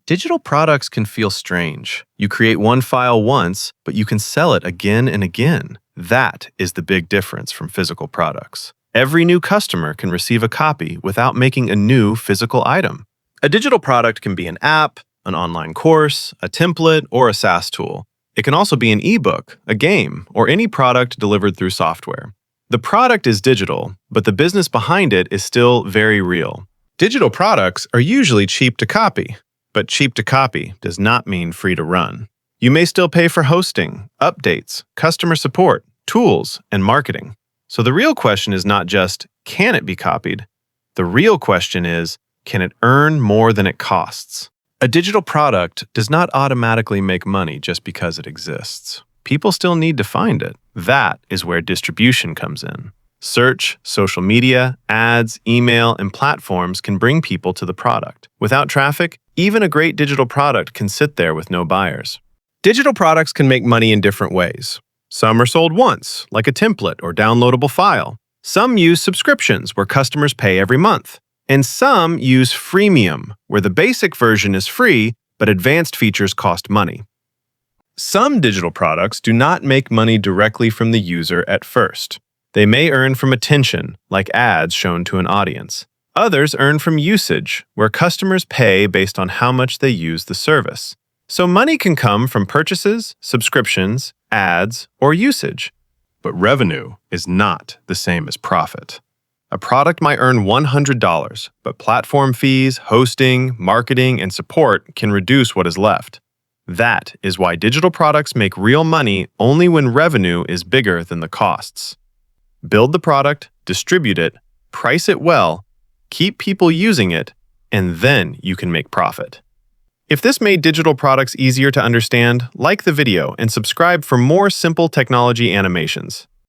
Digital products can feel strange. You create one file once, but you can sell it again and again. That is the big difference from physical products. Every new customer can receive a copy without making a new physical item. A digital product can be an app, an online course, a template, or a SaaS tool. It can also be an ebook, a game, or any product delivered through software. The product is digital, but the business behind it is still very real. Digital products are usually cheap to copy, but cheap to copy does not mean free to run. You may still pay for hosting, updates, customer support, tools, and marketing. So the real question is not just, can it be copied? The real question is, can it earn more than it costs? A digital product does not automatically make money just because it exists. People still need to find it. That is where distribution comes in. Search, social media, ads, email, and platforms can bring people to the product. Without traffic, even a great digital product can sit there with no buyers. Digital products can make money in different ways. Some are sold once, like a template or downloadable file. Some use subscriptions where customers pay every month. And some use freemium, where the basic version is free, but advanced features cost money. Some digital products do not make money directly from the user at first. They may earn from attention, like ads shown to an audience. Others earn from usage, where customers pay based on how much they use the service. So money can come from purchases, subscriptions, ads, or usage. But revenue is not the same as profit. A product might earn $100, but platform fees, hosting, marketing, and support can reduce what is left. That is why digital products make real money only when revenue is bigger than the costs. Build the product, distribute it, price it well, keep people using it, and then you can make profit. If this made digital products easier to understand, like the video and subscribe for more simple technology animations.